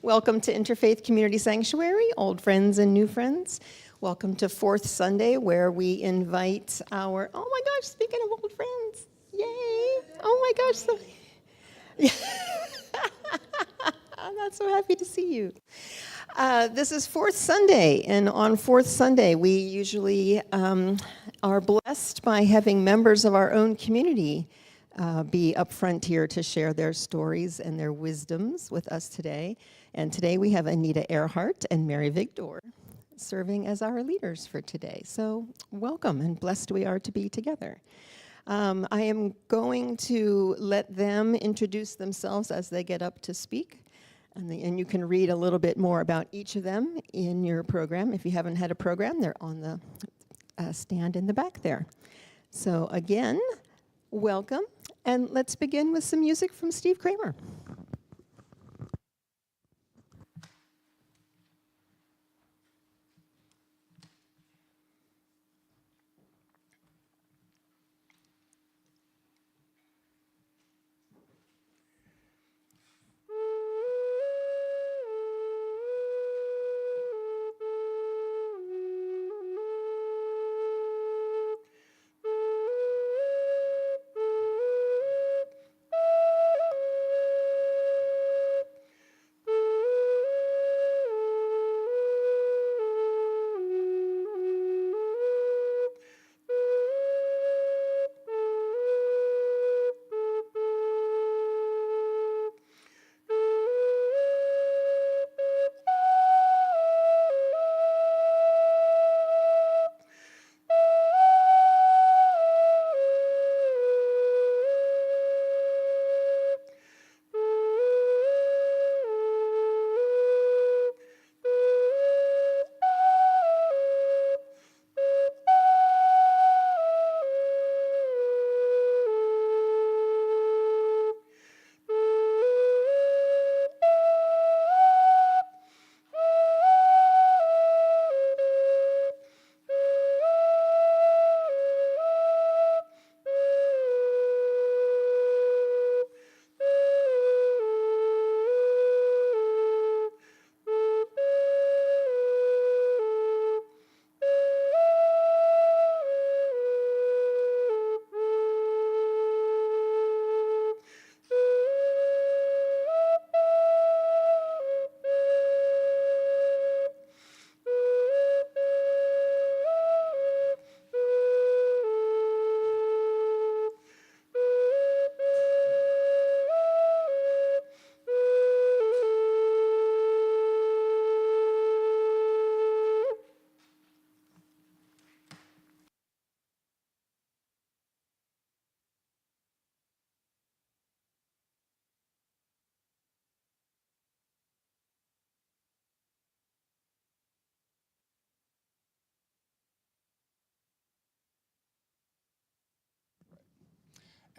Welcome to Interfaith Community Sanctuary, old friends and new friends. Welcome to Fourth Sunday, where we invite our, oh my gosh, speaking of old friends, yay, oh my gosh. I'm not so happy to see you. This is Fourth Sunday, and on Fourth Sunday, we usually are blessed by having members of our own community be up front here to share their stories and their wisdoms with us today. And today we have Anita Ehrheart and Mary Vigdor serving as our leaders for today. So welcome, and blessed we are to be together. I am going to let them introduce themselves as they get up to speak. And you can read a little bit more about each of them in your program. If you haven't had a program, they're on the stand in the back there. So again, welcome. And let's begin with some music from Steve Kramer.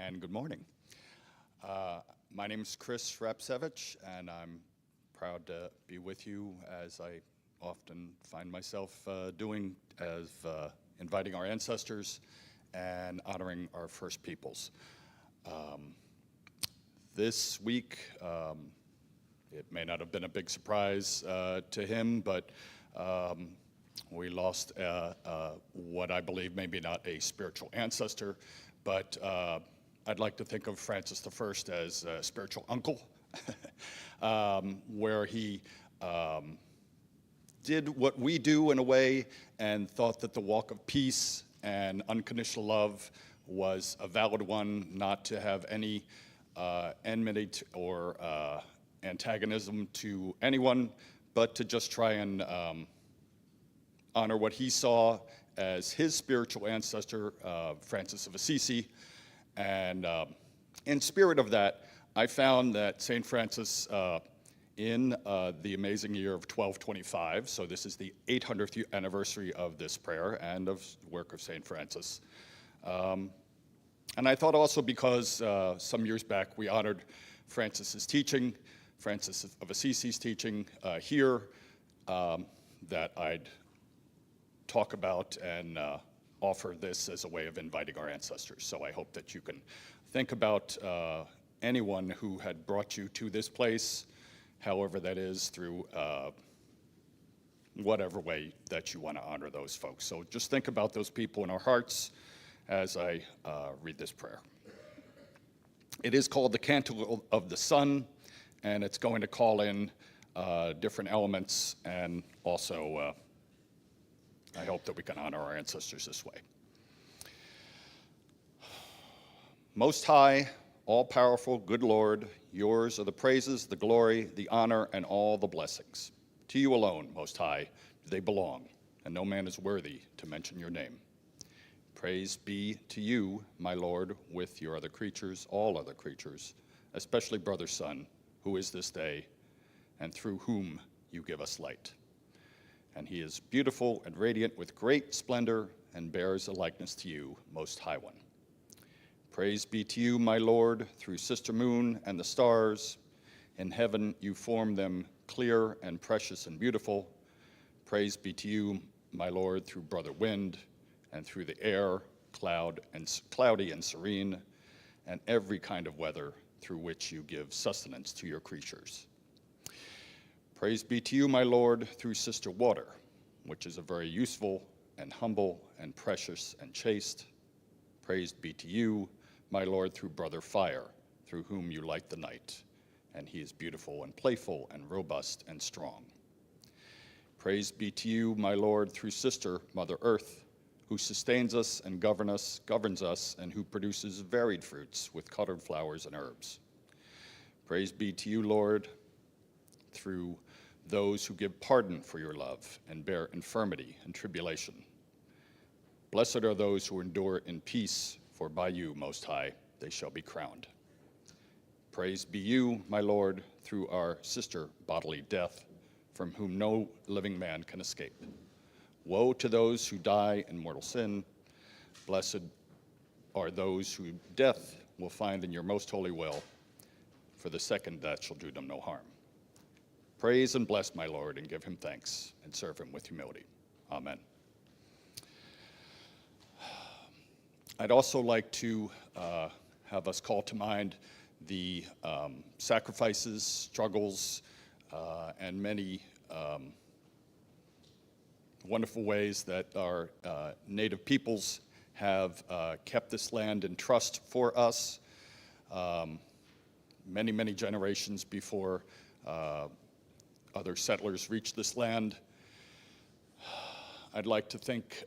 And good morning. My name is Chris Rapsevich, and I'm proud to be with you, as I often find myself doing, as inviting our ancestors and honoring our First Peoples. This week, it may not have been a big surprise to him, but we lost what I believe maybe not a spiritual ancestor, but I'd like to think of Francis I as a spiritual uncle, where he did what we do in a way and thought that the walk of peace and unconditional love was a valid one, not to have any enmity or antagonism to anyone, but to just try and honor what he saw as his spiritual ancestor, Francis of Assisi. And in spirit of that, I found that St. Francis, in the amazing year of 1225, so this is the 800th anniversary of this prayer and of the work of St. Francis. And I thought also because some years back we honored Francis's teaching, Francis of Assisi's teaching here, that I'd talk about and offer this as a way of inviting our ancestors. So I hope that you can think about anyone who had brought you to this place however that is, through whatever way that you want to honor those folks. So just think about those people in our hearts as I read this prayer. It is called the Canticle of the Sun, and it's going to call in different elements, and also I hope that we can honor our ancestors this way. Most high, all-powerful, good Lord, yours are the praises, the glory, the honor, and all the blessings. To you alone, Most High, do they belong, and no man is worthy to mention your name. Praise be to you, my Lord, with your other creatures, all other creatures, especially brother Sun, who is this day, and through whom you give us light. And he is beautiful and radiant with great splendor and bears a likeness to you, Most High One. Praise be to you, my Lord, through Sister Moon and the stars. In heaven you form them clear and precious and beautiful. Praise be to you, my Lord, through Brother Wind, and through the air, cloudy and serene, and every kind of weather through which you give sustenance to your creatures. Praise be to you, my Lord, through Sister Water, which is a very useful and humble and precious and chaste. Praise be to you, my Lord, through Brother Fire, through whom you light the night, and he is beautiful and playful and robust and strong. Praise be to you, my Lord, through Sister Mother Earth, who sustains us and governs us, and who produces varied fruits with colored flowers and herbs. Praise be to you, Lord, through those who give pardon for your love and bear infirmity and tribulation. Blessed are those who endure in peace, for by you, Most High, they shall be crowned. Praise be you, my Lord, through our sister bodily death, from whom no living man can escape. Woe to those who die in mortal sin. Blessed are those who death will find in your most holy will, for the second death shall do them no harm. Praise and bless my Lord, and give him thanks, and serve him with humility. Amen. I'd also like to have us call to mind the sacrifices, struggles, and many wonderful ways that our Native peoples have kept this land in trust for us many, many generations before other settlers reached this land. I'd like to think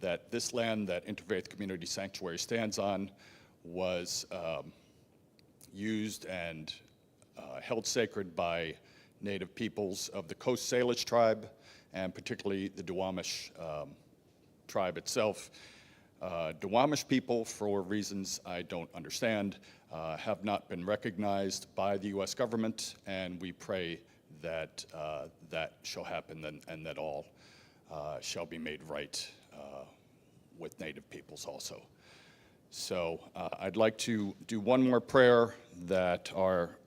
that this land that Interfaith Community Sanctuary stands on was used and held sacred by Native peoples of the Coast Salish tribe, and particularly the Duwamish tribe itself. Duwamish people, for reasons I don't understand, have not been recognized by the U.S. government, and we pray that that shall happen and that all shall be made right with Native peoples also. So I'd like to do one more prayer that our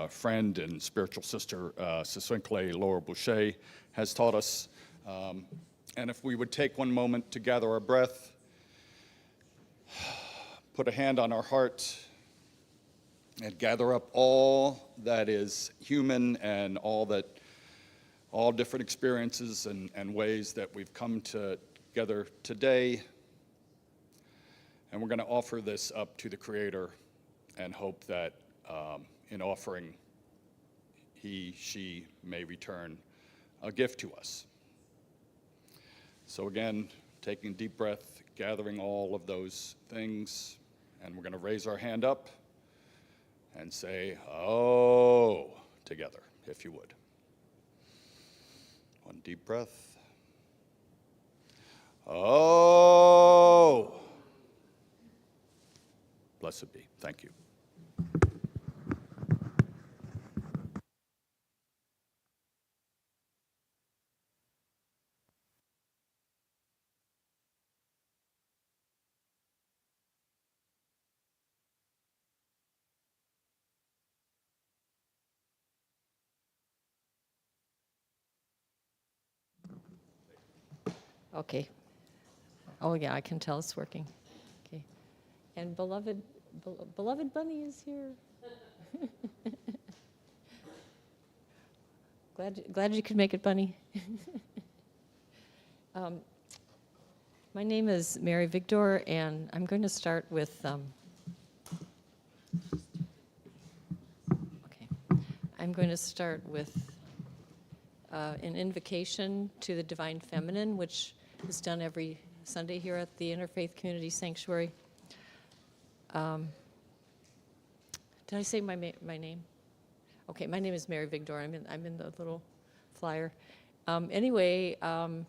friend and spiritual sister, Siswinkle Laura Boucher, has taught us. And if we would take one moment to gather our breath, put a hand on our heart, and gather up all that is human and all different experiences and ways that we've come together today. And we're going to offer this up to the Creator and hope that in offering, he, she may return a gift to us. So again, taking a deep breath, gathering all of those things, and we're going to raise our hand up and say, "Oh," together, if you would. One deep breath. Oh. Blessed be. Thank you. Okay. Oh, yeah, I can tell it's working. Okay. And beloved Bunny is here. Glad you could make it, Bunny. My name is Mary Vigdor, and I'm going to start with. I'm going to start with an invocation to the Divine Feminine, which is done every Sunday here at the Interfaith Community Sanctuary. Did I say my name? Okay, my name is Mary Vigdor. I'm in the little flyer. Anyway, when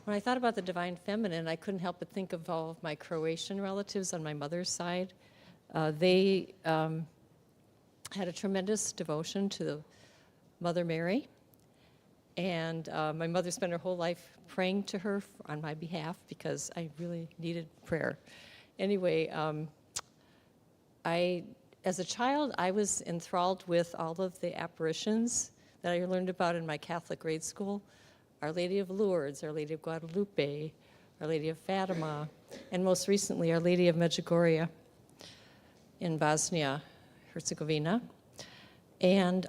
I thought about the Divine Feminine, I couldn't help but think of all of my Croatian relatives on my mother's side. They had a tremendous devotion to the Mother Mary, and my mother spent her whole life praying to her on my behalf because I really needed prayer. Anyway, as a child, I was enthralled with all of the apparitions that I learned about in my Catholic grade school. Our Lady of Lourdes, Our Lady of Guadalupe, Our Lady of Fatima, and most recently, Our Lady of Medjugorje in Bosnia-Herzegovina. And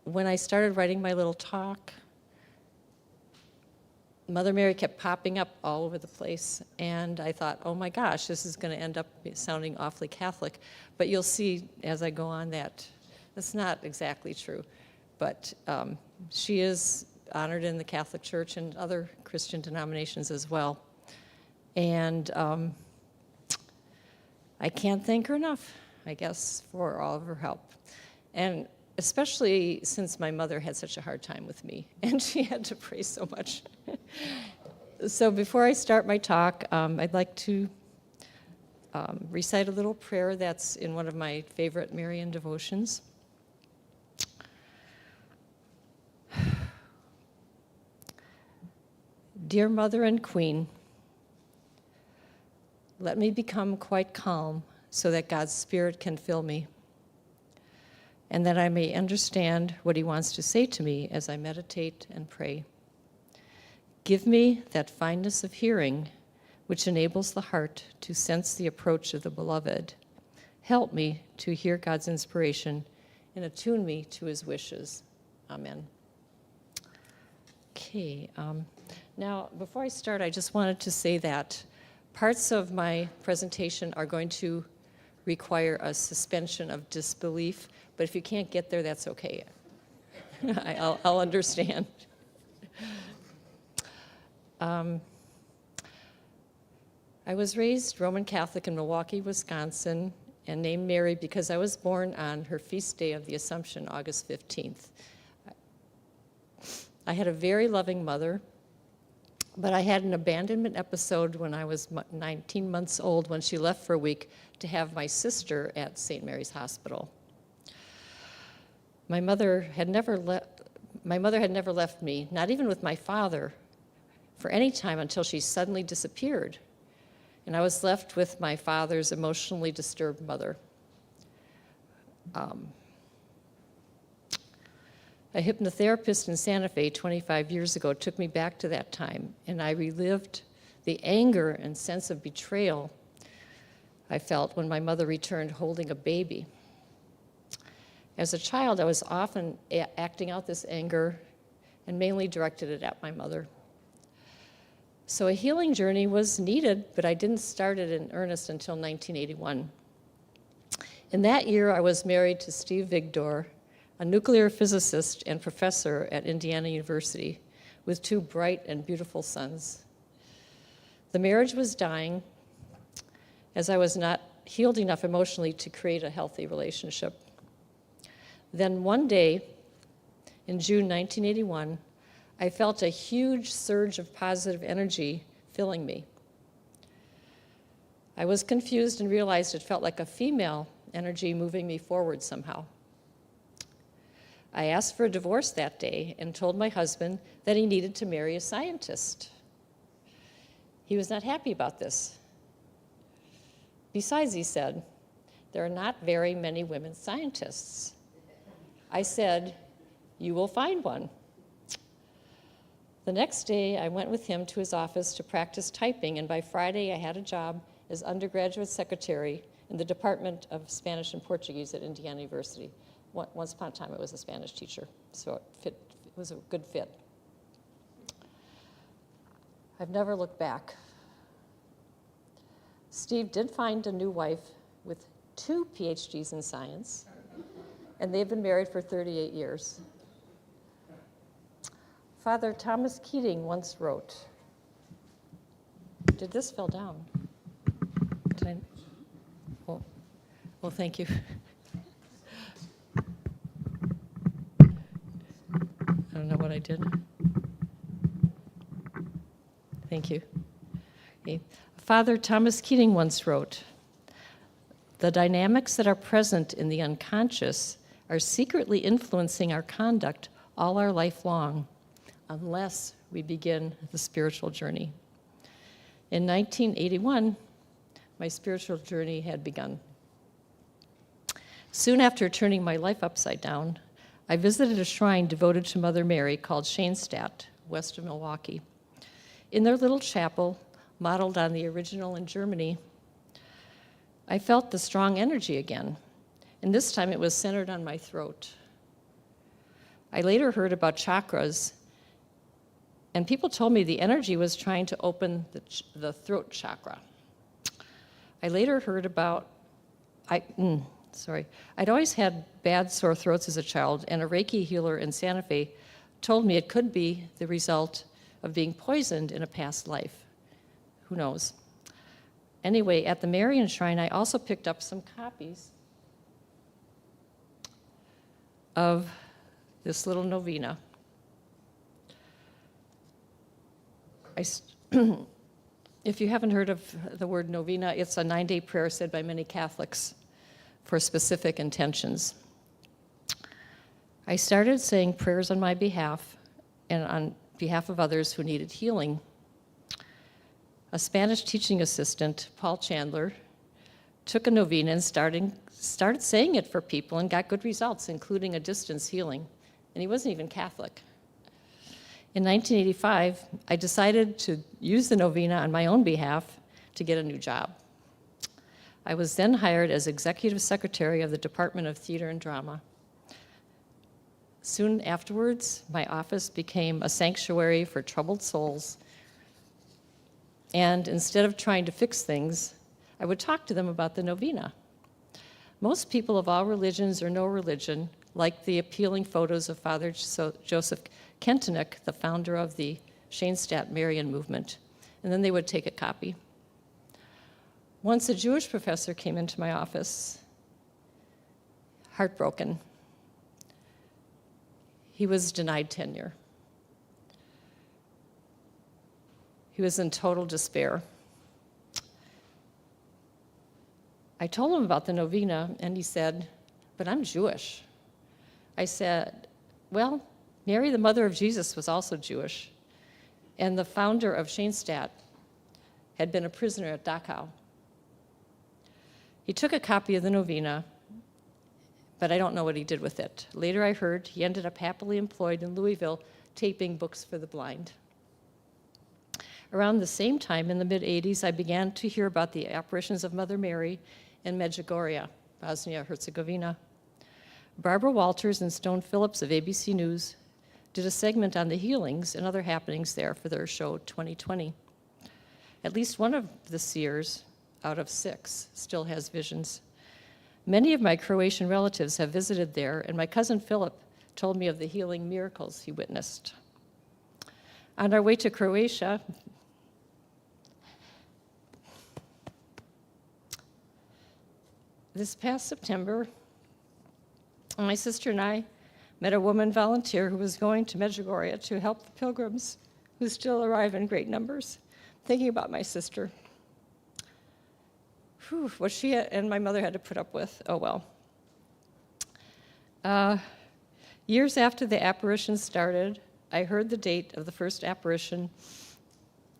when I started writing my little talk, Mother Mary kept popping up all over the place, and I thought, oh my gosh, this is going to end up sounding awfully Catholic. But you'll see as I go on that that's not exactly true. But she is honored in the Catholic Church and other Christian denominations as well. And I can't thank her enough, I guess, for all of her help. And especially since my mother had such a hard time with me, and she had to pray so much. So before I start my talk, I'd like to recite a little prayer that's in one of my favorite Marian devotions. Dear Mother and Queen, let me become quite calm so that God's Spirit can fill me, and that I may understand what he wants to say to me as I meditate and pray. Give me that fineness of hearing which enables the heart to sense the approach of the beloved. Help me to hear God's inspiration and attune me to his wishes. Amen. Okay, now before I start, I just wanted to say that parts of my presentation are going to require a suspension of disbelief, but if you can't get there, that's okay. I'll understand. I was raised Roman Catholic in Milwaukee, Wisconsin, and named Mary because I was born on her feast day of the Assumption, August 15th. I had a very loving mother, but I had an abandonment episode when I was 19 months old when she left for a week to have my sister at St. Mary's Hospital. My mother had never left me, not even with my father, for any time until she suddenly disappeared. And I was left with my father's emotionally disturbed mother. A hypnotherapist in Santa Fe 25 years ago took me back to that time, and I relived the anger and sense of betrayal I felt when my mother returned holding a baby. As a child, I was often acting out this anger and mainly directed it at my mother. So a healing journey was needed, but I didn't start it in earnest until 1981. In that year, I was married to Steve Vigdor, a nuclear physicist and professor at Indiana University, with two bright and beautiful sons. The marriage was dying, as I was not healed enough emotionally to create a healthy relationship. Then one day, in June 1981, I felt a huge surge of positive energy filling me. I was confused and realized it felt like a female energy moving me forward somehow. I asked for a divorce that day and told my husband that he needed to marry a scientist. He was not happy about this. Besides, he said, there are not very many women scientists. I said, you will find one. The next day, I went with him to his office to practice typing, and by Friday, I had a job as undergraduate secretary in the Department of Spanish and Portuguese at Indiana University. Once upon a time, I was a Spanish teacher, so it was a good fit. I've never looked back. Steve did find a new wife with 2 PhDs in science, and they've been married for 38 years. Father Thomas Keating once wrote, did this fall down? Did I? Well, thank you. I don't know what I did. Thank you. Okay. Father Thomas Keating once wrote, "The dynamics that are present in the unconscious are secretly influencing our conduct all our life long, unless we begin the spiritual journey." In 1981, my spiritual journey had begun. Soon after turning my life upside down, I visited a shrine devoted to Mother Mary called Schoenstatt, west of Milwaukee. In their little chapel, modeled on the original in Germany, I felt the strong energy again, and this time it was centered on my throat. I later heard about chakras, and people told me the energy was trying to open the throat chakra. I later heard about, I'd always had bad sore throats as a child, and a Reiki healer in Santa Fe told me it could be the result of being poisoned in a past life. Who knows? Anyway, at the Marian Shrine, I also picked up some copies of this little novena. If you haven't heard of the word novena, it's a 9-day prayer said by many Catholics for specific intentions. I started saying prayers on my behalf and on behalf of others who needed healing. A Spanish teaching assistant, Paul Chandler, took a novena and started saying it for people and got good results, including a distance healing. And he wasn't even Catholic. In 1985, I decided to use the novena on my own behalf to get a new job. I was then hired as executive secretary of the Department of Theater and Drama. Soon afterwards, my office became a sanctuary for troubled souls. And instead of trying to fix things, I would talk to them about the novena. Most people of all religions or no religion liked the appealing photos of Father Joseph Kentenich, the founder of the Schoenstatt Marian movement, and then they would take a copy. Once a Jewish professor came into my office, heartbroken. He was denied tenure. He was in total despair. I told him about the novena, and he said, "But I'm Jewish." I said, "Well, Mary, the mother of Jesus, was also Jewish, and the founder of Schoenstatt had been a prisoner at Dachau." He took a copy of the novena, but I don't know what he did with it. Later I heard he ended up happily employed in Louisville taping books for the blind. Around the same time, in the mid-'80s, I began to hear about the apparitions of Mother Mary in Medjugorje, Bosnia-Herzegovina. Barbara Walters and Stone Phillips of ABC News did a segment on the healings and other happenings there for their show 2020. At least one of the seers out of 6 still has visions. Many of my Croatian relatives have visited there, and my cousin Philip told me of the healing miracles he witnessed. On our way to Croatia, this past September, my sister and I met a woman volunteer who was going to Medjugorje to help the pilgrims who still arrive in great numbers. Thinking about my sister, what she and my mother had to put up with, oh well. Years after the apparition started, I heard the date of the first apparition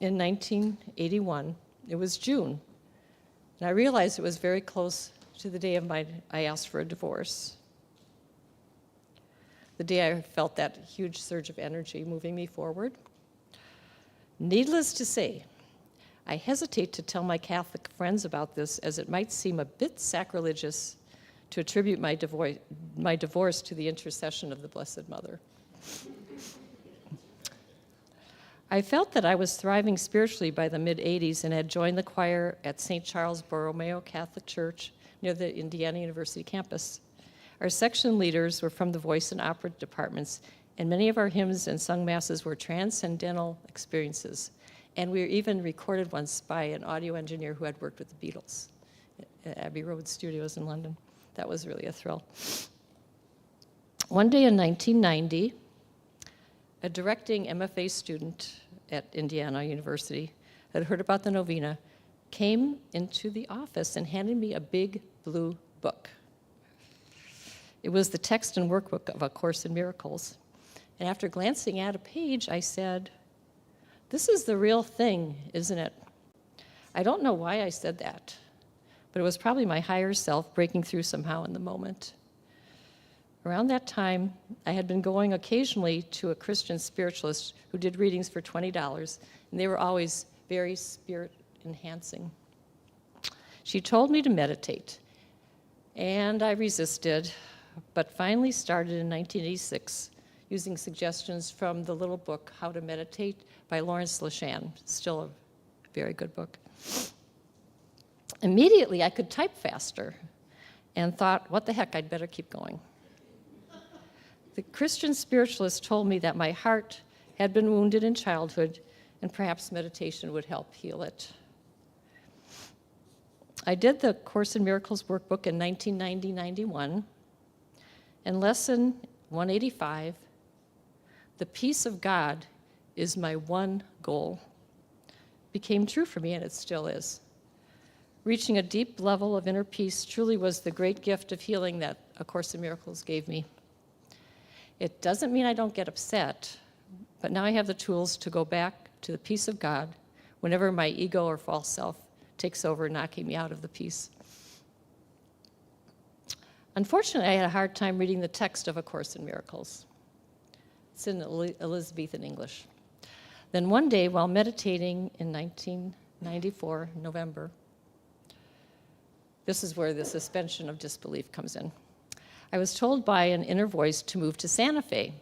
in 1981. It was June, and I realized it was very close to the day I asked for a divorce. The day I felt that huge surge of energy moving me forward. Needless to say, I hesitate to tell my Catholic friends about this, as it might seem a bit sacrilegious to attribute my divorce to the intercession of the Blessed Mother. I felt that I was thriving spiritually by the mid-'80s and had joined the choir at St. Charles Borromeo Catholic Church near the Indiana University campus. Our section leaders were from the voice and opera departments, and many of our hymns and sung masses were transcendental experiences. And we were even recorded once by an audio engineer who had worked with the Beatles at Abbey Road Studios in London. That was really a thrill. One day in 1990, a directing MFA student at Indiana University had heard about the novena, came into the office and handed me a big blue book. It was the text and workbook of A Course in Miracles. And after glancing at a page, I said, "This is the real thing, isn't it?" I don't know why I said that, but it was probably my higher self breaking through somehow in the moment. Around that time, I had been going occasionally to a Christian spiritualist who did readings for $20, and they were always very spirit-enhancing. She told me to meditate, and I resisted, but finally started in 1986 using suggestions from the little book, How to Meditate, by Lawrence LeShan, still a very good book. Immediately, I could type faster and thought, what the heck, I'd better keep going. The Christian spiritualist told me that my heart had been wounded in childhood and perhaps meditation would help heal it. I did the Course in Miracles workbook in 1990-91, and lesson 185, the peace of God is my one goal, became true for me, and it still is. Reaching a deep level of inner peace truly was the great gift of healing that A Course in Miracles gave me. It doesn't mean I don't get upset, but now I have the tools to go back to the peace of God whenever my ego or false self takes over, knocking me out of the peace. Unfortunately, I had a hard time reading the text of A Course in Miracles. It's in Elizabethan English. Then one day, while meditating in 1994, November, this is where the suspension of disbelief comes in. I was told by an inner voice to move to Santa Fe.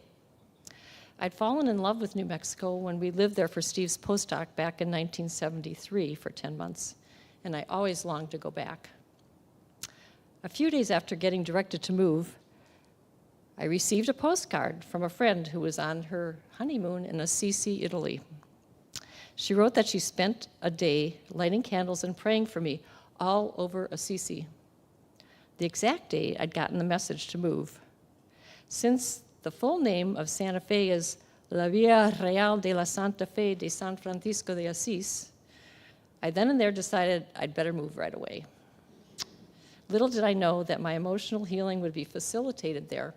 I'd fallen in love with New Mexico when we lived there for Steve's postdoc back in 1973 for 10 months, and I always longed to go back. A few days after getting directed to move, I received a postcard from a friend who was on her honeymoon in Assisi, Italy. She wrote that she spent a day lighting candles and praying for me all over Assisi. The exact date I'd gotten the message to move. Since the full name of Santa Fe is La Via Real de la Santa Fe de San Francisco de Asís, I then and there decided I'd better move right away. Little did I know that my emotional healing would be facilitated there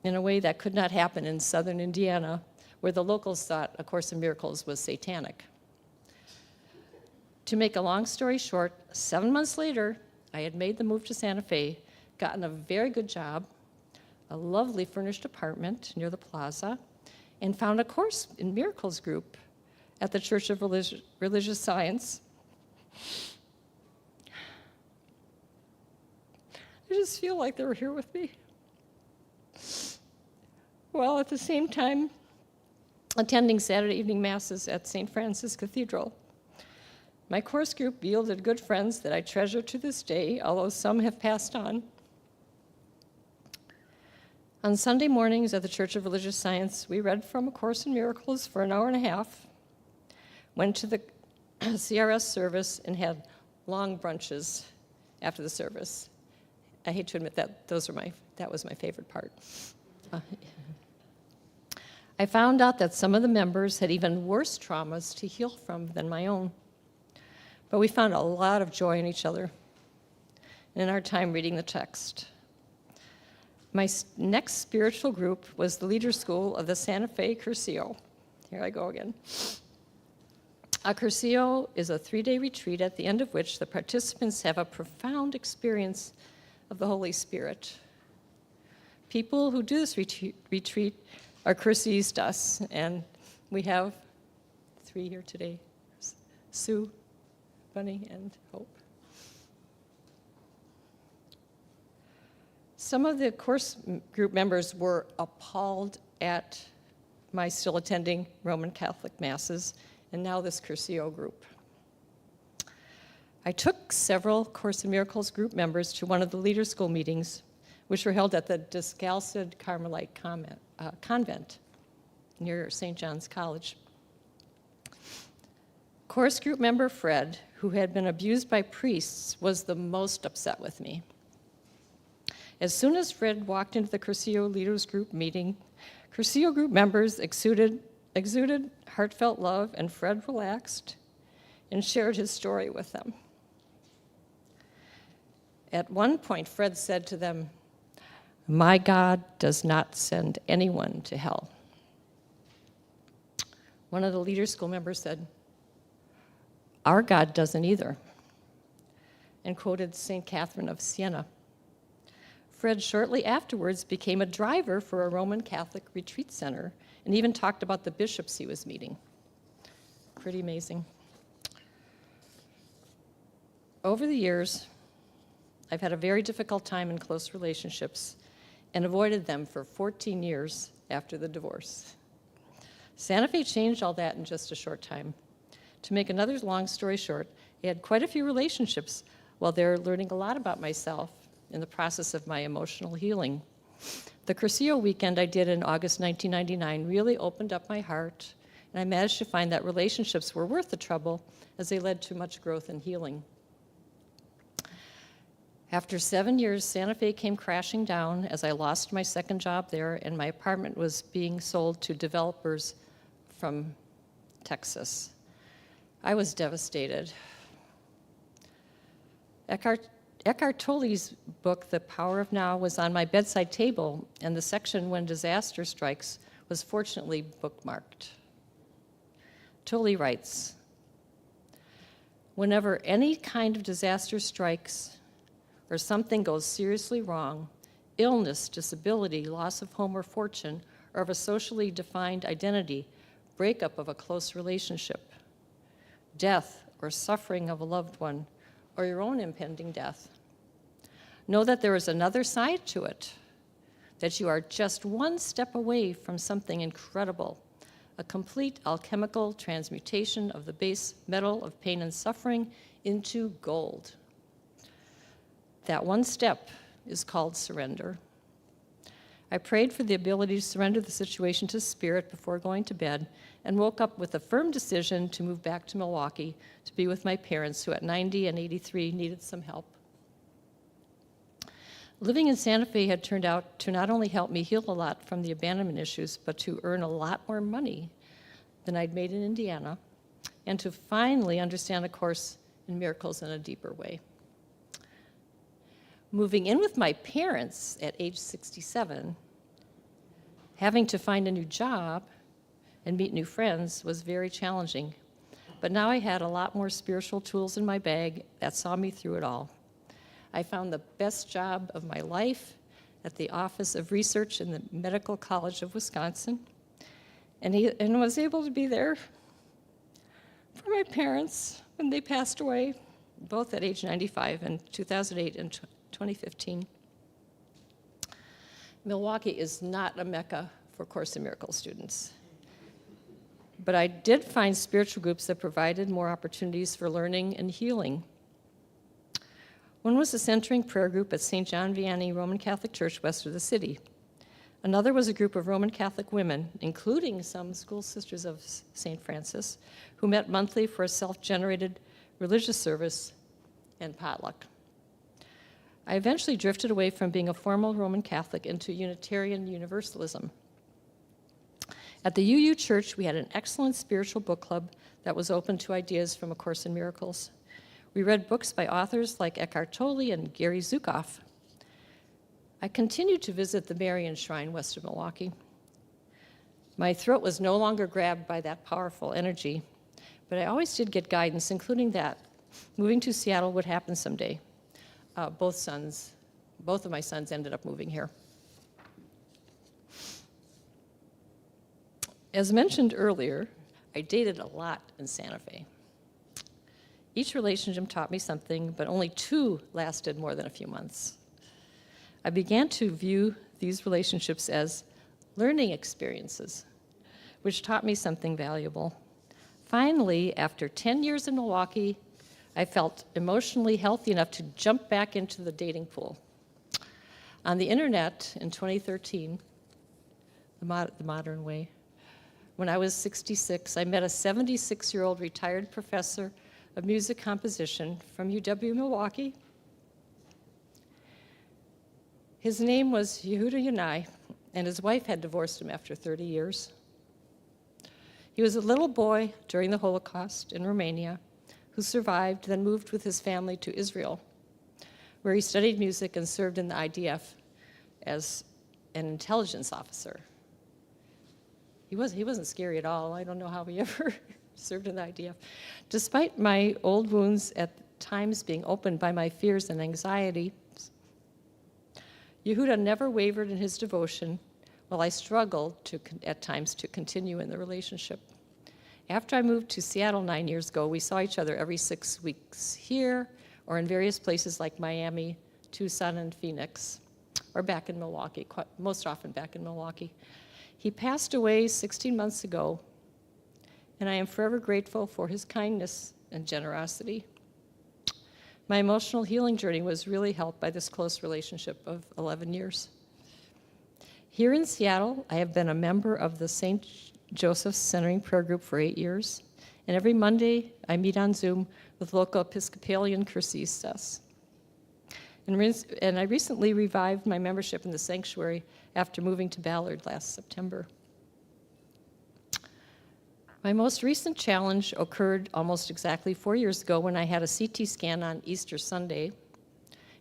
in a way that could not happen in southern Indiana, where the locals thought A Course in Miracles was satanic. To make a long story short, 7 months later, I had made the move to Santa Fe, gotten a very good job, a lovely furnished apartment near the plaza, and found a Course in Miracles group at the Church of Religious Science. I just feel like they were here with me. While at the same time attending Saturday evening masses at St. Francis Cathedral. My course group yielded good friends that I treasure to this day, although some have passed on. On Sunday mornings at the Church of Religious Science, we read from A Course in Miracles for an hour and a half, went to the CRS service, and had long brunches after the service. I hate to admit that that was my favorite part. I found out that some of the members had even worse traumas to heal from than my own. But we found a lot of joy in each other and in our time reading the text. My next spiritual group was the Leader School of the Santa Fe Cursillo. Here I go again. A Cursillo is a 3-day retreat at the end of which the participants have a profound experience of the Holy Spirit. People who do this retreat are Cursillistas, and we have 3 here today, Sue, Bunny, and Hope. Some of the course group members were appalled at my still attending Roman Catholic Masses, and now this Curcio group. I took several Course in Miracles group members to one of the leader school meetings, which were held at the Descalced Carmelite Convent near St. John's College. Course group member Fred, who had been abused by priests, was the most upset with me. As soon as Fred walked into the Curcio leaders group meeting, Curcio group members exuded heartfelt love, and Fred relaxed and shared his story with them. At one point, Fred said to them, "My God does not send anyone to hell." One of the leader school members said, "Our God doesn't either," and quoted St. Catherine of Siena. Fred shortly afterwards became a driver for a Roman Catholic retreat center and even talked about the bishops he was meeting. Pretty amazing. Over the years, I've had a very difficult time in close relationships and avoided them for 14 years after the divorce. Santa Fe changed all that in just a short time. To make another long story short, I had quite a few relationships while they're learning a lot about myself in the process of my emotional healing. The Curcio weekend I did in August 1999 really opened up my heart, and I managed to find that relationships were worth the trouble as they led to much growth and healing. After 7 years, Santa Fe came crashing down as I lost my second job there, and my apartment was being sold to developers from Texas. I was devastated. Eckhart Tolle's book, The Power of Now, was on my bedside table, and the section When Disaster Strikes was fortunately bookmarked. Tolle writes, "Whenever any kind of disaster strikes or something goes seriously wrong, illness, disability, loss of home or fortune, or of a socially defined identity, breakup of a close relationship, death or suffering of a loved one, or your own impending death, know that there is another side to it, that you are just one step away from something incredible, a complete alchemical transmutation of the base metal of pain and suffering into gold. That one step is called surrender." I prayed for the ability to surrender the situation to Spirit before going to bed and woke up with a firm decision to move back to Milwaukee to be with my parents, who at 90 and 83 needed some help. Living in Santa Fe had turned out to not only help me heal a lot from the abandonment issues, but to earn a lot more money than I'd made in Indiana, and to finally understand A Course in Miracles in a deeper way. Moving in with my parents at age 67, having to find a new job and meet new friends was very challenging. But now I had a lot more spiritual tools in my bag that saw me through it all. I found the best job of my life at the Office of Research in the Medical College of Wisconsin, and was able to be there for my parents when they passed away, both at age 95 in 2008 and 2015. Milwaukee is not a mecca for Course in Miracles students. But I did find spiritual groups that provided more opportunities for learning and healing. One was a centering prayer group at St. John Vianney Roman Catholic Church west of the city. Another was a group of Roman Catholic women, including some school sisters of St. Francis, who met monthly for a self-generated religious service and potluck. I eventually drifted away from being a formal Roman Catholic into Unitarian Universalism. At the UU Church, we had an excellent spiritual book club that was open to ideas from A Course in Miracles. We read books by authors like Eckhart Tolle and Gary Zukav. I continued to visit the Marian Shrine west of Milwaukee. My throat was no longer grabbed by that powerful energy, but I always did get guidance, including that moving to Seattle would happen someday. Both of my sons ended up moving here. As mentioned earlier, I dated a lot in Santa Fe. Each relationship taught me something, but only 2 lasted more than a few months. I began to view these relationships as learning experiences, which taught me something valuable. Finally, after 10 years in Milwaukee, I felt emotionally healthy enough to jump back into the dating pool. On the internet in 2013, the modern way, when I was 66, I met a 76-year-old retired professor of music composition from UW-Milwaukee. His name was Yehuda Yanai, and his wife had divorced him after 30 years. He was a little boy during the Holocaust in Romania who survived, then moved with his family to Israel, where he studied music and served in the IDF as an intelligence officer. He wasn't scary at all. I don't know how he ever served in the IDF. Despite my old wounds at times being opened by my fears and anxiety, Yehuda never wavered in his devotion, while I struggled at times to continue in the relationship. After I moved to Seattle 9 years ago, we saw each other every 6 weeks here or in various places like Miami, Tucson, and Phoenix, or back in Milwaukee, most often back in Milwaukee. He passed away 16 months ago, and I am forever grateful for his kindness and generosity. My emotional healing journey was really helped by this close relationship of 11 years. Here in Seattle, I have been a member of the St. Joseph's Centering Prayer Group for 8 years, and every Monday I meet on Zoom with local Episcopalian cursistas. And I recently revived my membership in the sanctuary after moving to Ballard last September. My most recent challenge occurred almost exactly 4 years ago when I had a CT scan on Easter Sunday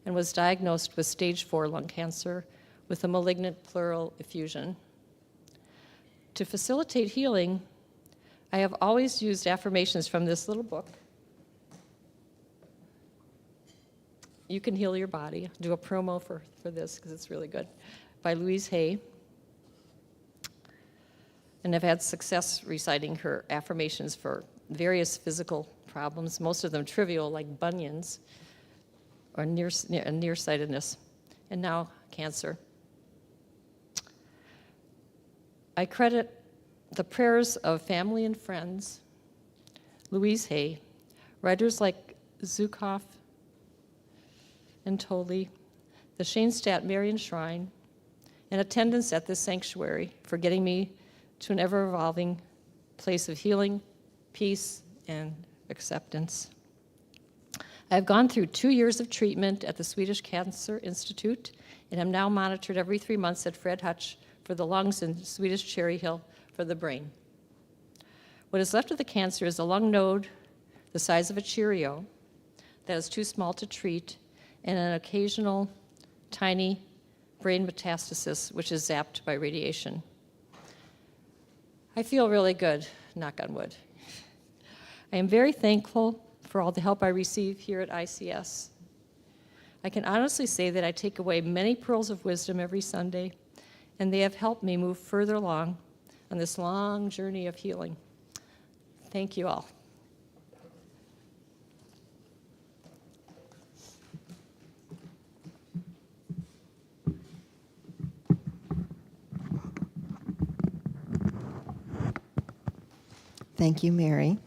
and was diagnosed with stage 4 lung cancer with a malignant pleural effusion. To facilitate healing, I have always used affirmations from this little book. You Can Heal Your Body. I'll do a promo for this because it's really good, by Louise Hay. And I've had success reciting her affirmations for various physical problems, most of them trivial, like bunions or nearsightedness, and now cancer. I credit the prayers of family and friends, Louise Hay, writers like Zukov and Tolley, the Shanestadt Marian Shrine, and attendance at this sanctuary for getting me to an ever-evolving place of healing, peace, and acceptance. I've gone through 2 years of treatment at the Swedish Cancer Institute, and am now monitored every 3 months at Fred Hutch for the lungs and Swedish Cherry Hill for the brain. What is left of the cancer is a lung node the size of a Cheerio that is too small to treat, and an occasional tiny brain metastasis, which is zapped by radiation. I feel really good, knock on wood. I am very thankful for all the help I receive here at ICS. I can honestly say that I take away many pearls of wisdom every Sunday, and they have helped me move further along on this long journey of healing. Thank you all. Thank you, Mary.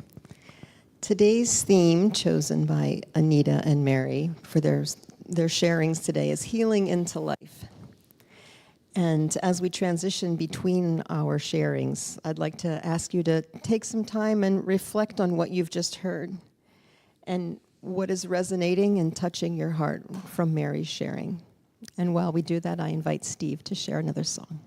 Today's theme, chosen by Anita and Mary for their sharings today, is Healing into Life. And as we transition between our sharings, I'd like to ask you to take some time and reflect on what you've just heard and what is resonating and touching your heart from Mary's sharing. And while we do that, I invite Steve to share another song.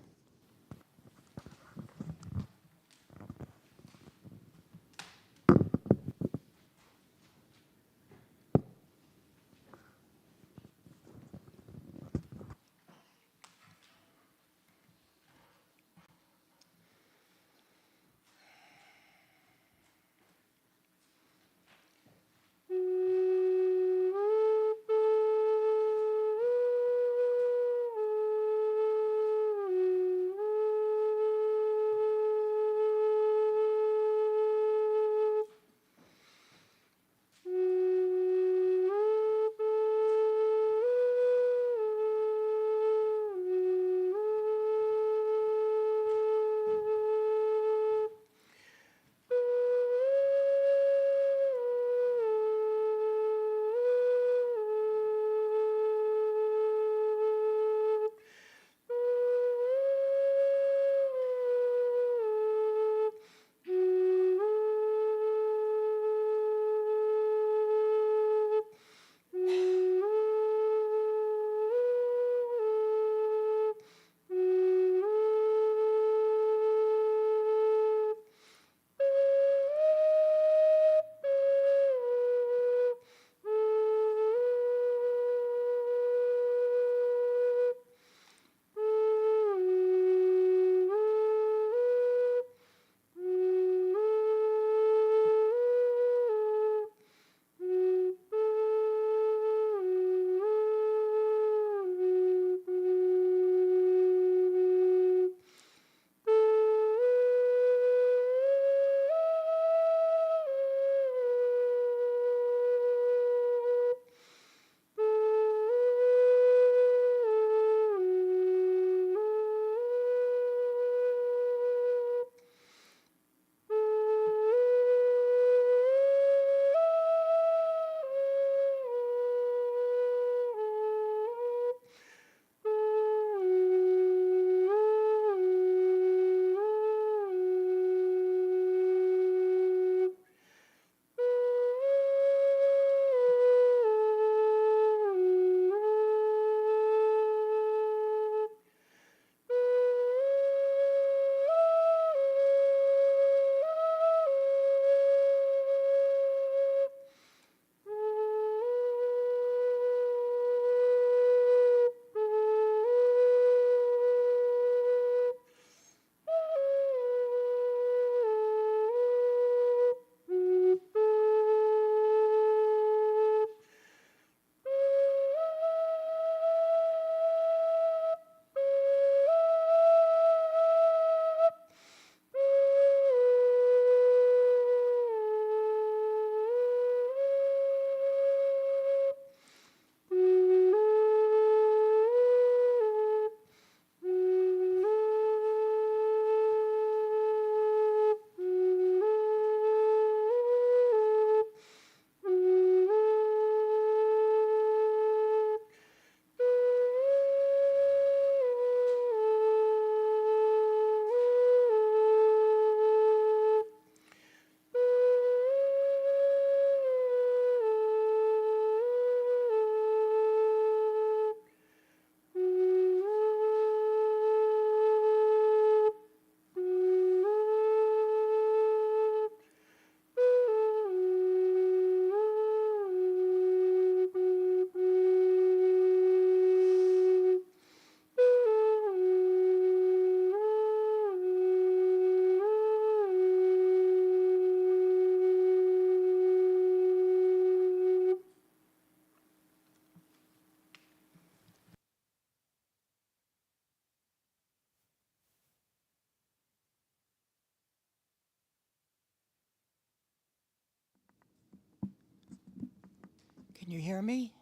Can you hear me?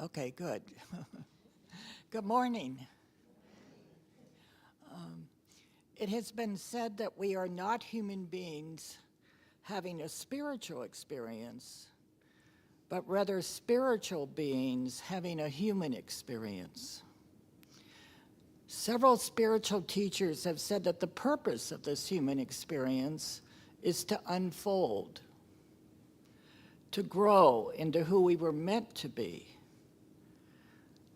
Okay, good. Good morning. It has been said that we are not human beings having a spiritual experience, but rather spiritual beings having a human experience. Several spiritual teachers have said that the purpose of this human experience is to unfold, to grow into who we were meant to be.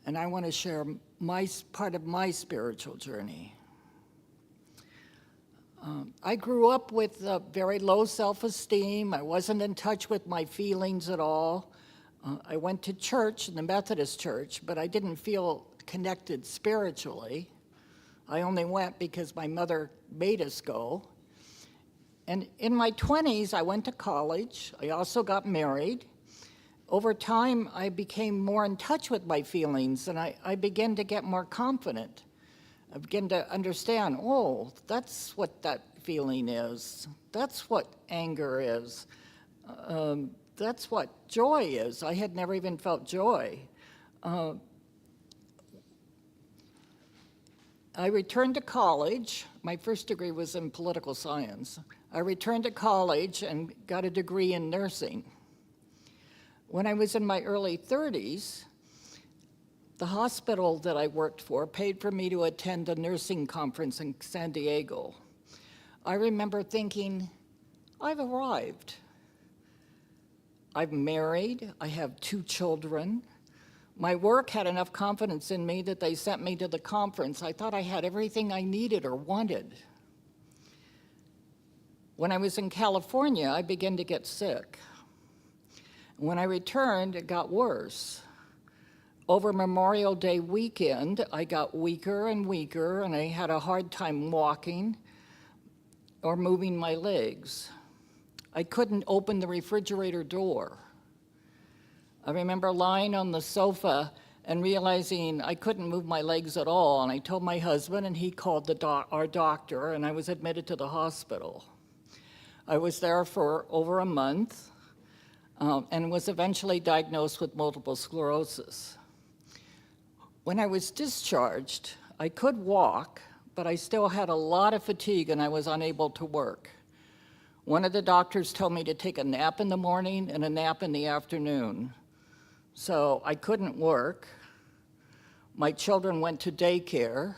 And I want to share part of my spiritual journey. I grew up with very low self-esteem. I wasn't in touch with my feelings at all. I went to church, the Methodist church, but I didn't feel connected spiritually. I only went because my mother made us go. And in my 20s, I went to college. I also got married. Over time, I became more in touch with my feelings, and I began to get more confident. I began to understand, oh, that's what that feeling is. That's what anger is. That's what joy is. I had never even felt joy. I returned to college. My first degree was in political science. I returned to college and got a degree in nursing. When I was in my early 30s, the hospital that I worked for paid for me to attend a nursing conference in San Diego. I remember thinking, I've arrived. I'm married, I have 2 children. My work had enough confidence in me that they sent me to the conference. I thought I had everything I needed or wanted. When I was in California, I began to get sick. When I returned, it got worse. Over Memorial Day weekend, I got weaker and weaker, and I had a hard time walking or moving my legs. I couldn't open the refrigerator door. I remember lying on the sofa and realizing I couldn't move my legs at all, and I told my husband, and he called our doctor, and I was admitted to the hospital. I was there for over a month and was eventually diagnosed with multiple sclerosis. When I was discharged, I could walk, but I still had a lot of fatigue and I was unable to work. One of the doctors told me to take a nap in the morning and a nap in the afternoon. So I couldn't work. My children went to daycare,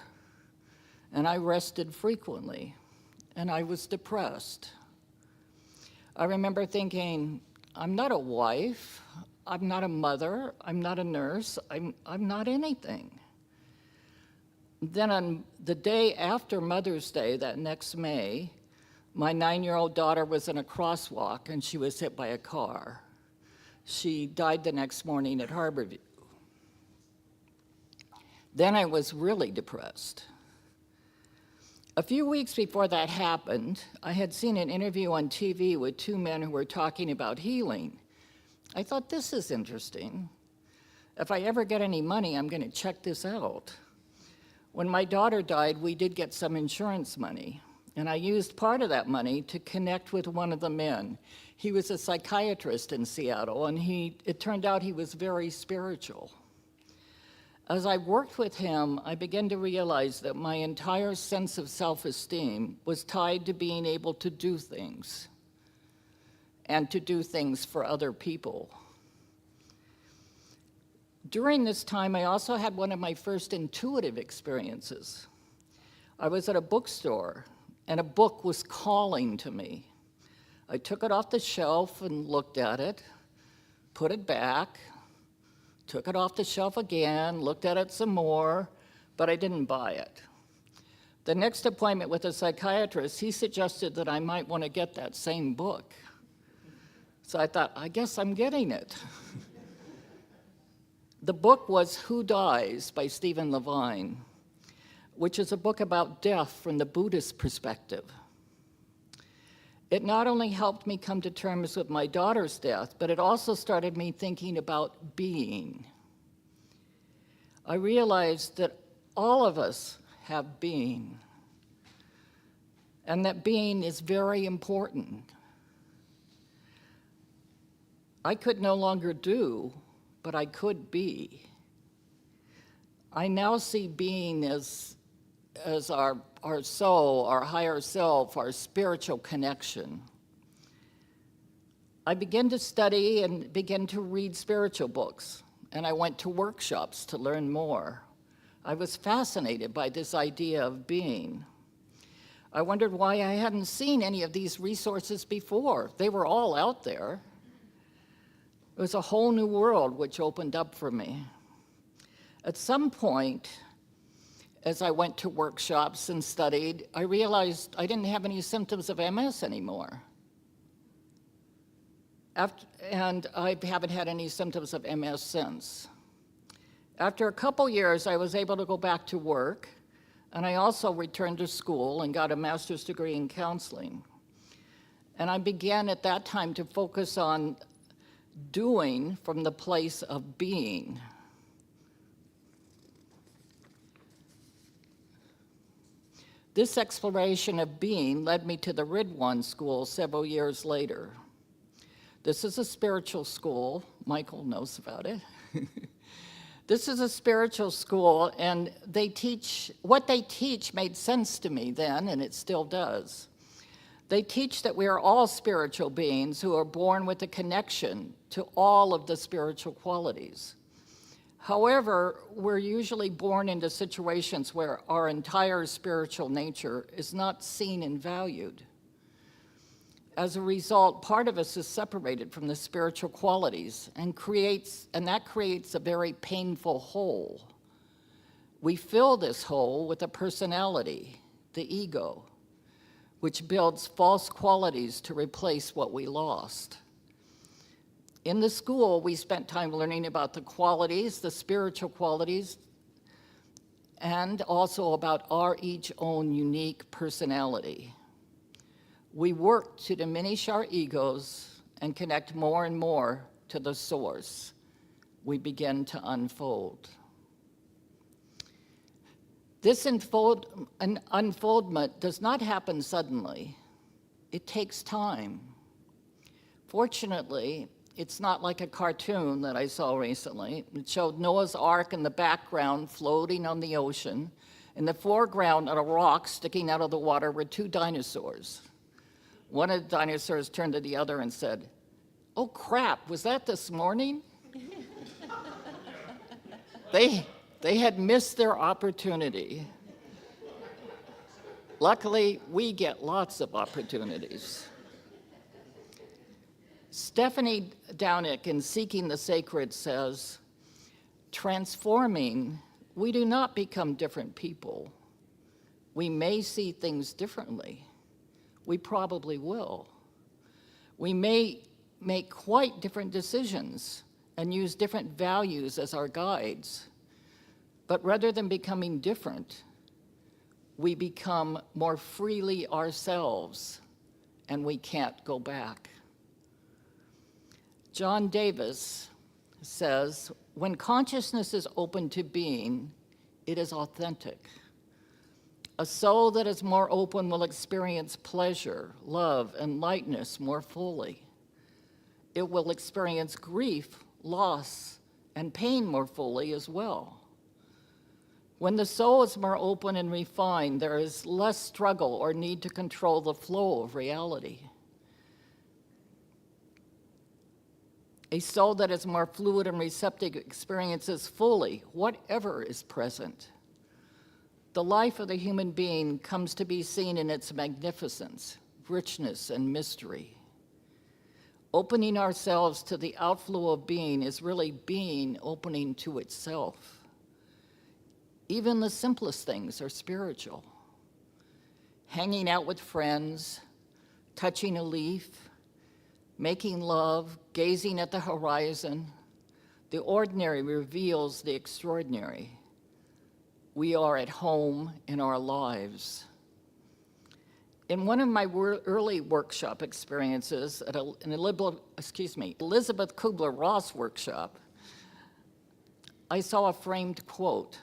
and I rested frequently, and I was depressed. I remember thinking, I'm not a wife, I'm not a mother, I'm not a nurse, I'm not anything. Then on the day after Mother's Day, that next May, my 9-year-old daughter was in a crosswalk and she was hit by a car. She died the next morning at Harborview. Then I was really depressed. A few weeks before that happened, I had seen an interview on TV with 2 men who were talking about healing. I thought, this is interesting. If I ever get any money, I'm going to check this out. When my daughter died, we did get some insurance money, and I used part of that money to connect with one of the men. He was a psychiatrist in Seattle, and it turned out he was very spiritual. As I worked with him, I began to realize that my entire sense of self-esteem was tied to being able to do things and to do things for other people. During this time, I also had one of my first intuitive experiences. I was at a bookstore, and a book was calling to me. I took it off the shelf and looked at it, put it back, took it off the shelf again, looked at it some more, but I didn't buy it. The next appointment with a psychiatrist, he suggested that I might want to get that same book. So I thought, I guess I'm getting it. The book was Who Dies by Stephen Levine, which is a book about death from the Buddhist perspective. It not only helped me come to terms with my daughter's death, but it also started me thinking about being. I realized that all of us have being, and that being is very important. I could no longer do, but I could be. I now see being as our soul, our higher self, our spiritual connection. I began to study and began to read spiritual books, and I went to workshops to learn more. I was fascinated by this idea of being. I wondered why I hadn't seen any of these resources before. They were all out there. It was a whole new world which opened up for me. At some point, as I went to workshops and studied, I realized I didn't have any symptoms of MS anymore. And I haven't had any symptoms of MS since. After a couple years, I was able to go back to work, and I also returned to school and got a master's degree in counseling. And I began at that time to focus on doing from the place of being. This exploration of being led me to the Ridwan School several years later. This is a spiritual school. Michael knows about it. This is a spiritual school, and what they teach made sense to me then, and it still does. They teach that we are all spiritual beings who are born with a connection to all of the spiritual qualities. However, we're usually born into situations where our entire spiritual nature is not seen and valued. As a result, part of us is separated from the spiritual qualities and that creates a very painful hole. We fill this hole with a personality, the ego, which builds false qualities to replace what we lost. In the school, we spent time learning about the qualities, the spiritual qualities, and also about our each own unique personality. We work to diminish our egos and connect more and more to the source. We begin to unfold. This unfoldment does not happen suddenly. It takes time. Fortunately, it's not like a cartoon that I saw recently. It showed Noah's Ark in the background floating on the ocean. In the foreground, on a rock sticking out of the water, were two dinosaurs. One of the dinosaurs turned to the other and said, "Oh crap, was that this morning?" They had missed their opportunity. Luckily, we get lots of opportunities. Stephanie Downick in Seeking the Sacred says, transforming, we do not become different people. We may see things differently. We probably will. We may make quite different decisions and use different values as our guides. But rather than becoming different, we become more freely ourselves, and we can't go back. John Davis says, when consciousness is open to being, it is authentic. A soul that is more open will experience pleasure, love, and lightness more fully. It will experience grief, loss, and pain more fully as well. When the soul is more open and refined, there is less struggle or need to control the flow of reality. A soul that is more fluid and receptive experiences fully whatever is present. The life of the human being comes to be seen in its magnificence, richness, and mystery. Opening ourselves to the outflow of being is really being opening to itself. Even the simplest things are spiritual. Hanging out with friends, touching a leaf, making love, gazing at the horizon. The ordinary reveals the extraordinary. We are at home in our lives. In one of my early workshop experiences at an Elizabeth Kubler-Ross workshop, I saw a framed quote.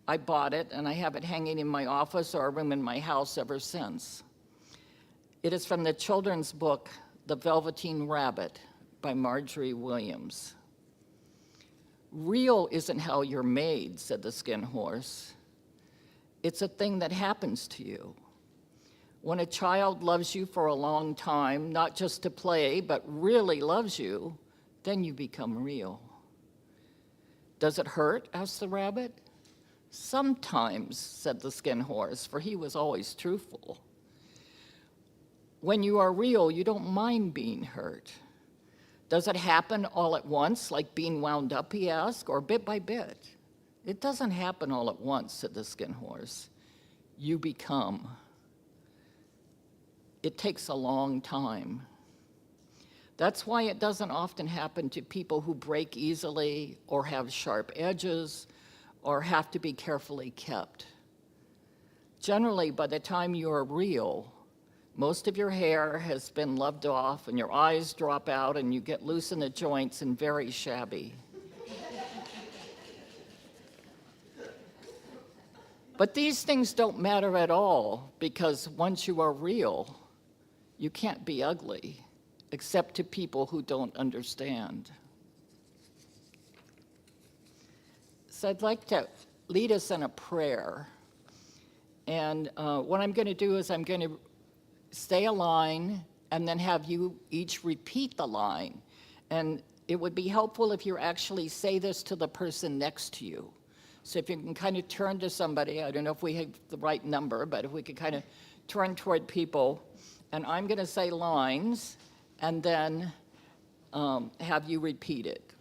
I bought it, and I have it hanging in my office or a room in my house ever since. It is from the children's book, The Velveteen Rabbit, by Marjorie Williams. Real isn't how you're made, said the skin horse. It's a thing that happens to you. When a child loves you for a long time, not just to play, but really loves you, then you become real. Does it hurt? Asked the rabbit. Sometimes, said the skin horse, for he was always truthful. When you are real, you don't mind being hurt. Does it happen all at once, like being wound up, he asked, or bit by bit? It doesn't happen all at once, said the skin horse. You become. It takes a long time. That's why it doesn't often happen to people who break easily or have sharp edges or have to be carefully kept. Generally, by the time you're real, most of your hair has been loved off and your eyes drop out and you get loose in the joints and very shabby. But these things don't matter at all, because once you are real, you can't be ugly, except to people who don't understand. So I'd like to lead us in a prayer. And what I'm going to do is I'm going to say a line and then have you each repeat the line. And it would be helpful if you actually say this to the person next to you. So if you can kind of turn to somebody, I don't know if we have the right number, but if we could kind of turn toward people, and I'm going to say lines, and then have you repeat it.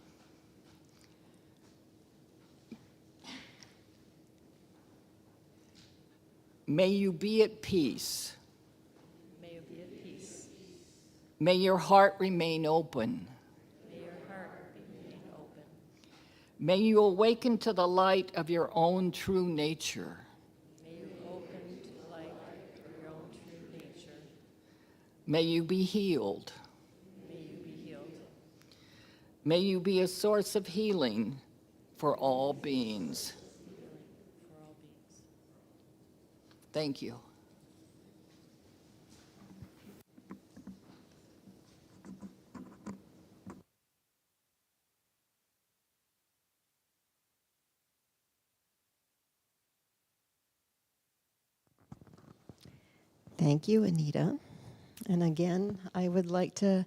May you be at peace. May you be at peace. May your heart remain open. May your heart remain open. May you awaken to the light of your own true nature. May you open to the light of your own true nature. May you be healed. May you be healed. May you be a source of healing for all beings. For all beings. Thank you. Thank you, Anita. And again, I would like to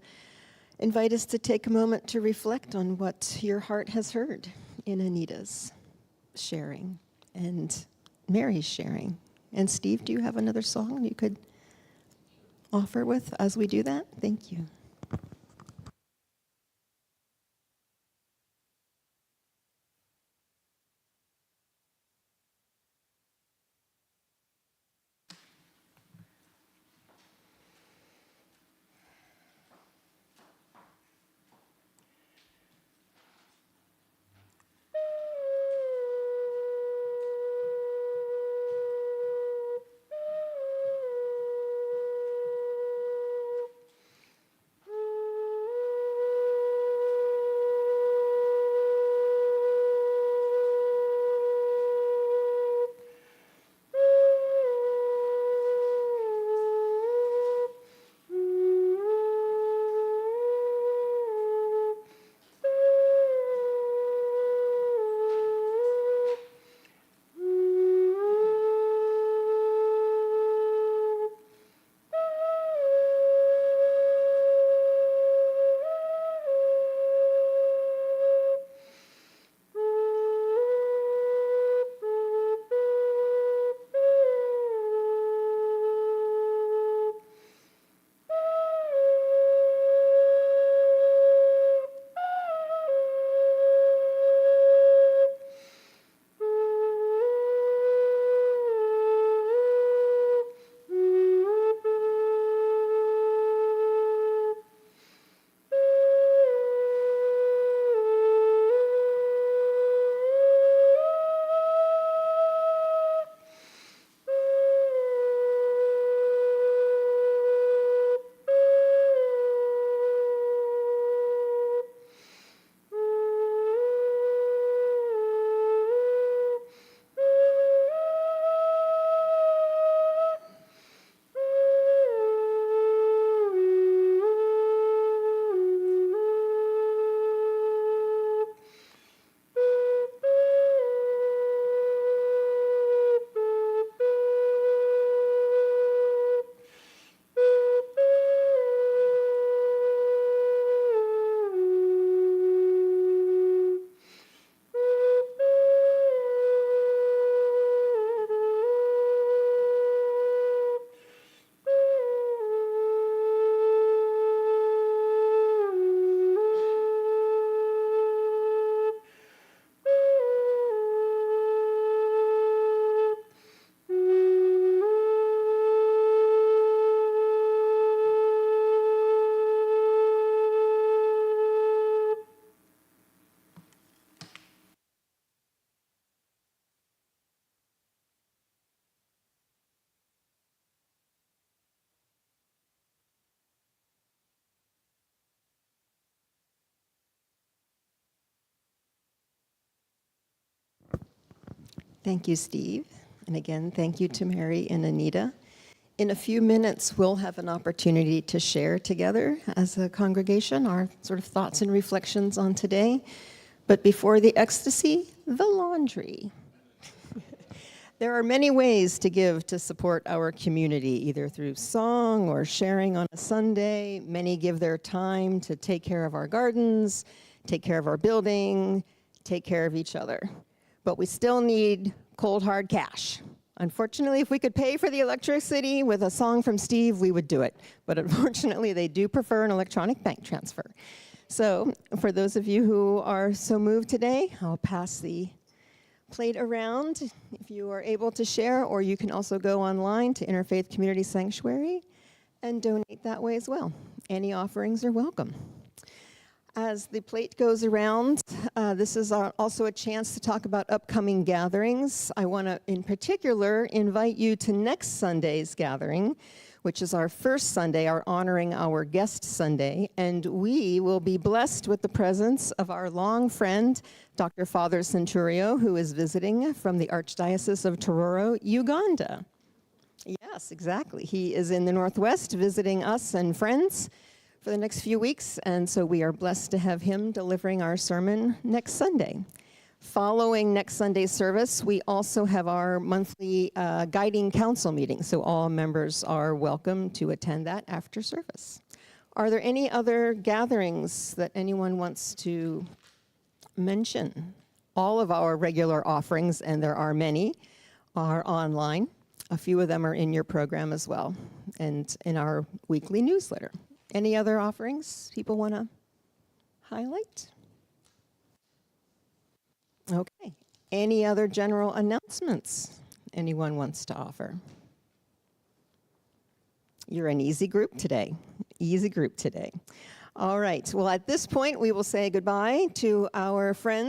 invite us to take a moment to reflect on what your heart has heard in Anita's sharing and Mary's sharing. And Steve, do you have another song you could offer with as we do that? Thank you. Thank you, Steve. And again, thank you to Mary and Anita. In a few minutes, we'll have an opportunity to share together as a congregation our sort of thoughts and reflections on today. But before the ecstasy, the laundry. There are many ways to give to support our community, either through song or sharing on a Sunday. Many give their time to take care of our gardens, take care of our building, take care of each other. But we still need cold, hard cash. Unfortunately, if we could pay for the electricity with a song from Steve, we would do it. But unfortunately, they do prefer an electronic bank transfer. So for those of you who are so moved today, I'll pass the plate around if you are able to share, or you can also go online to Interfaith Community Sanctuary and donate that way as well. Any offerings are welcome. As the plate goes around, this is also a chance to talk about upcoming gatherings. I want to, in particular, invite you to next Sunday's gathering, which is our first Sunday, our Honoring Our Guest Sunday, and we will be blessed with the presence of our long friend, Dr. Father Centurio, who is visiting from the Archdiocese of Tororo, Uganda. Yes, exactly. He is in the Northwest visiting us and friends for the next few weeks, and so we are blessed to have him delivering our sermon next Sunday. Following next Sunday's service, we also have our monthly guiding council meeting, so all members are welcome to attend that after service. Are there any other gatherings that anyone wants to mention? All of our regular offerings, and there are many, are online. A few of them are in your program as well, and in our weekly newsletter. Any other offerings people want to highlight? Okay. Any other general announcements anyone wants to offer? You're an easy group today. Easy group today. All right. Well, at this point, we will say goodbye to our friends.